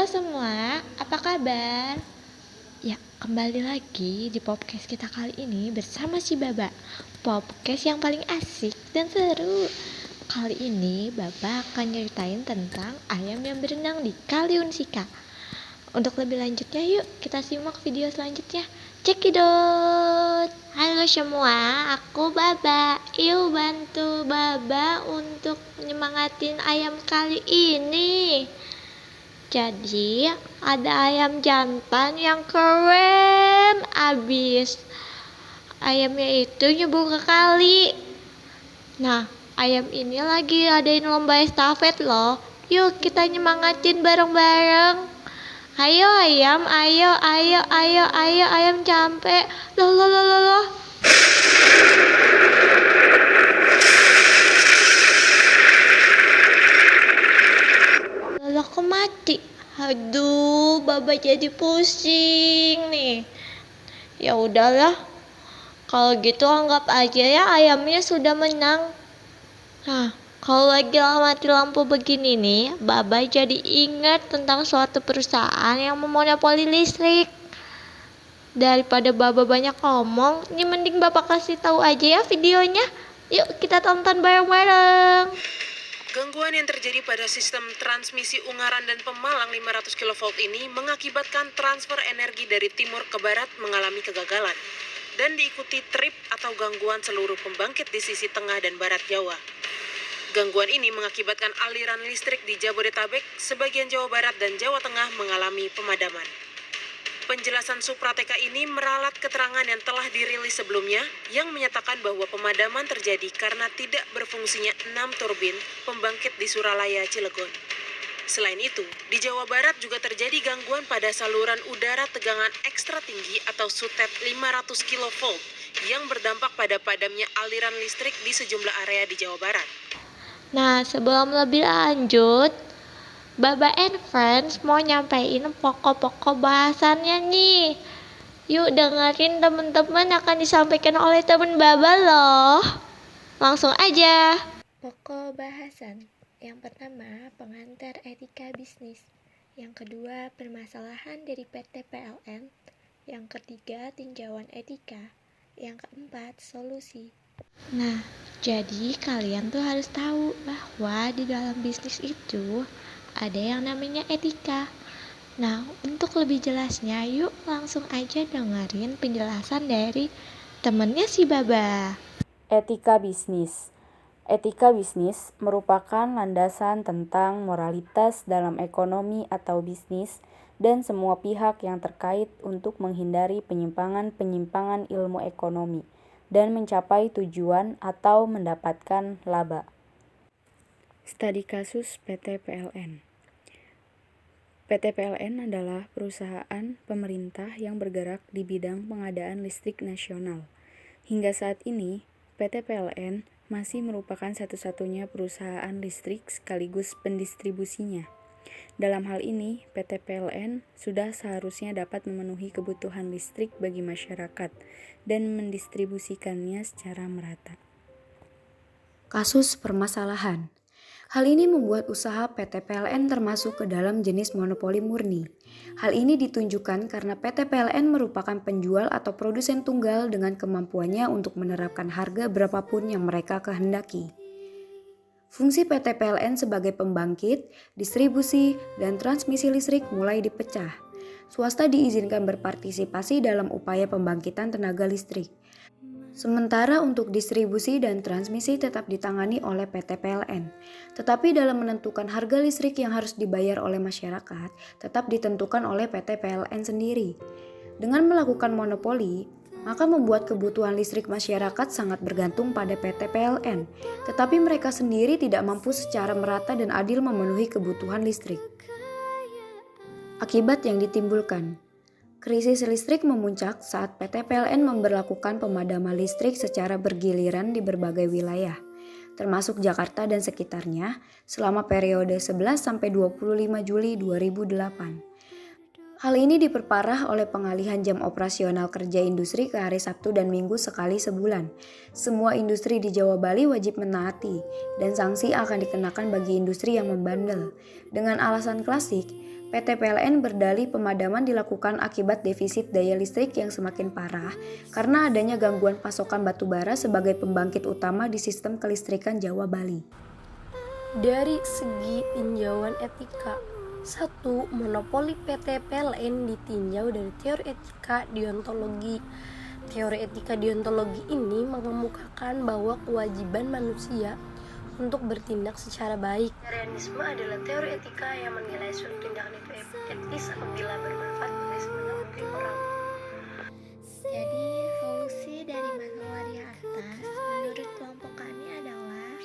Halo semua, apa kabar? Ya, kembali lagi di podcast kita kali ini bersama si Baba. Podcast yang paling asik dan seru. Kali ini Baba akan nyeritain tentang ayam yang berenang di Kali Unsika. Untuk lebih lanjutnya yuk kita simak video selanjutnya. Cekidot. Halo semua, aku Baba. Yuk bantu Baba untuk nyemangatin ayam kali ini. Jadi ada ayam jantan yang keren abis. Ayamnya itu nyebur ke kali. Nah, ayam ini lagi adain lomba estafet loh. Yuk kita nyemangatin bareng-bareng. Ayo ayam, ayo ayam capek. Loh. Loh kok mati? Aduh, Baba jadi pusing nih. Ya udahlah. Kalau gitu anggap aja ya ayamnya sudah menang. Nah, kalau lagi mati lampu begini nih, Baba jadi ingat tentang suatu perusahaan yang memonopoli listrik. Daripada Baba banyak ngomong, ini mending Bapak kasih tahu aja ya videonya. Yuk kita tonton bareng-bareng. Gangguan yang terjadi pada sistem transmisi Ungaran dan Pemalang 500 kV ini mengakibatkan transfer energi dari timur ke barat mengalami kegagalan dan diikuti trip atau gangguan seluruh pembangkit di sisi tengah dan barat Jawa. Gangguan ini mengakibatkan aliran listrik di Jabodetabek, sebagian Jawa Barat dan Jawa Tengah mengalami pemadaman. Penjelasan Suprateka ini meralat keterangan yang telah dirilis sebelumnya yang menyatakan bahwa pemadaman terjadi karena tidak berfungsinya 6 turbin pembangkit di Suralaya, Cilegon. Selain itu, di Jawa Barat juga terjadi gangguan pada saluran udara tegangan ekstra tinggi atau SUTET 500 kV yang berdampak pada padamnya aliran listrik di sejumlah area di Jawa Barat. Nah, sebelum lebih lanjut, Baba and Friends mau nyampein pokok-pokok bahasannya nih. Yuk dengerin teman-teman akan disampaikan oleh teman Baba loh. Langsung aja. Pokok bahasan. Yang pertama, pengantar etika bisnis. Yang kedua, permasalahan dari PT PLN. Yang ketiga, tinjauan etika. Yang keempat, solusi. Nah, jadi kalian tuh harus tahu bahwa di dalam bisnis itu ada yang namanya etika. Nah, untuk lebih jelasnya, yuk langsung aja dengerin penjelasan dari temennya si Baba. Etika bisnis. Etika bisnis merupakan landasan tentang moralitas dalam ekonomi atau bisnis dan semua pihak yang terkait untuk menghindari penyimpangan-penyimpangan ilmu ekonomi dan mencapai tujuan atau mendapatkan laba. Studi kasus PT PLN. PT PLN adalah perusahaan pemerintah yang bergerak di bidang pengadaan listrik nasional. Hingga saat ini, PT PLN masih merupakan satu-satunya perusahaan listrik sekaligus pendistribusinya. Dalam hal ini, PT PLN sudah seharusnya dapat memenuhi kebutuhan listrik bagi masyarakat dan mendistribusikannya secara merata. Kasus permasalahan. Hal ini membuat usaha PT PLN termasuk ke dalam jenis monopoli murni. Hal ini ditunjukkan karena PT PLN merupakan penjual atau produsen tunggal dengan kemampuannya untuk menerapkan harga berapapun yang mereka kehendaki. Fungsi PT PLN sebagai pembangkit, distribusi, dan transmisi listrik mulai dipecah. Swasta diizinkan berpartisipasi dalam upaya pembangkitan tenaga listrik. Sementara untuk distribusi dan transmisi tetap ditangani oleh PT PLN. Tetapi dalam menentukan harga listrik yang harus dibayar oleh masyarakat, tetap ditentukan oleh PT PLN sendiri. Dengan melakukan monopoli, maka membuat kebutuhan listrik masyarakat sangat bergantung pada PT PLN. Tetapi mereka sendiri tidak mampu secara merata dan adil memenuhi kebutuhan listrik. Akibat yang ditimbulkan. Krisis listrik memuncak saat PT PLN memberlakukan pemadaman listrik secara bergiliran di berbagai wilayah, termasuk Jakarta dan sekitarnya, selama periode 11-25 Juli 2008. Hal ini diperparah oleh pengalihan jam operasional kerja industri ke hari Sabtu dan Minggu sekali sebulan. Semua industri di Jawa Bali wajib menaati, dan sanksi akan dikenakan bagi industri yang membandel. Dengan alasan klasik, PT PLN berdalih pemadaman dilakukan akibat defisit daya listrik yang semakin parah karena adanya gangguan pasokan batubara sebagai pembangkit utama di sistem kelistrikan Jawa Bali. Dari segi tinjauan etika, 1. Monopoli PT PLN ditinjau dari teori etika deontologi. Teori etika deontologi ini mengemukakan bahwa kewajiban manusia untuk bertindak secara baik. Arianisme adalah teori etika yang menilai suatu tindakan itu etis apabila bermanfaat bagi sebanyak mungkin orang. Jadi solusi dari masalah di atas menurut kelompok kami adalah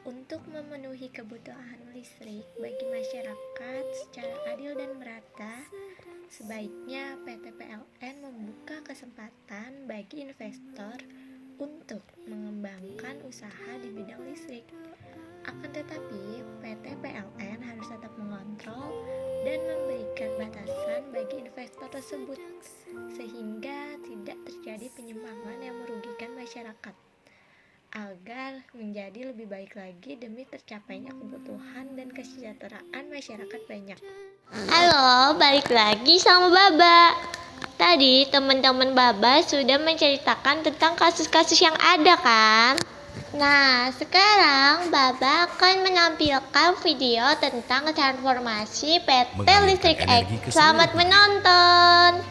untuk memenuhi kebutuhan listrik bagi masyarakat secara adil dan merata, sebaiknya PT PLN membuka kesempatan bagi investor untuk mengembangkan usaha di bidang listrik. Akan tetapi, PT PLN harus tetap mengontrol dan memberikan batasan bagi investor tersebut, sehingga tidak terjadi penyimpangan yang merugikan masyarakat, agar menjadi lebih baik lagi demi tercapainya kebutuhan dan kesejahteraan masyarakat banyak. Halo, balik lagi sama Baba. Tadi teman-teman Baba sudah menceritakan tentang kasus-kasus yang ada kan? Nah, sekarang Baba akan menampilkan video tentang transformasi PT Listrik X. Selamat menonton!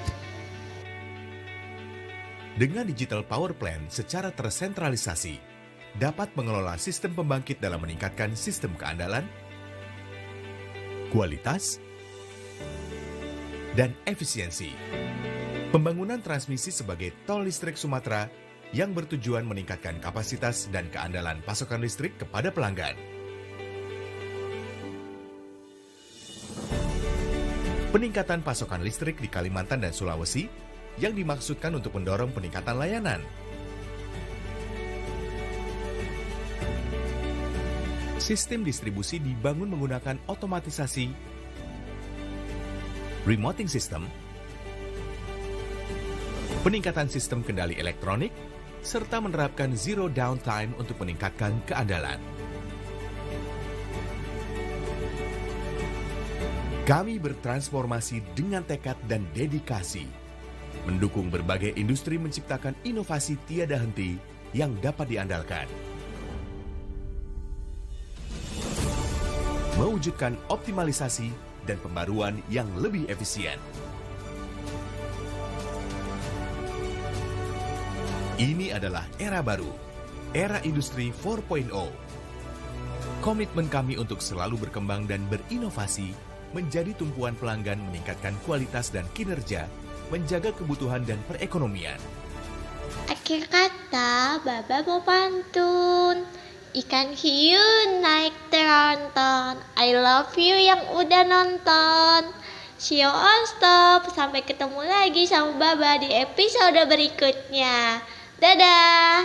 Dengan digital power plant secara tersentralisasi, dapat mengelola sistem pembangkit dalam meningkatkan sistem keandalan, kualitas, dan efisiensi. Pembangunan transmisi sebagai tol listrik Sumatera yang bertujuan meningkatkan kapasitas dan keandalan pasokan listrik kepada pelanggan. Peningkatan pasokan listrik di Kalimantan dan Sulawesi yang dimaksudkan untuk mendorong peningkatan layanan. Sistem distribusi dibangun menggunakan otomatisasi, remoting system, peningkatan sistem kendali elektronik, serta menerapkan zero downtime untuk meningkatkan keandalan. Kami bertransformasi dengan tekad dan dedikasi, mendukung berbagai industri menciptakan inovasi tiada henti yang dapat diandalkan. Mewujudkan optimalisasi dan pembaruan yang lebih efisien. Ini adalah era baru, era industri 4.0. Komitmen kami untuk selalu berkembang dan berinovasi menjadi tumpuan pelanggan, meningkatkan kualitas dan kinerja, menjaga kebutuhan dan perekonomian. Akhir kata, Baba mau pantun. Ikan hiu naik tronton. I love you yang udah nonton. See you on stop. Sampai ketemu lagi sama Baba di episode berikutnya. Dadah!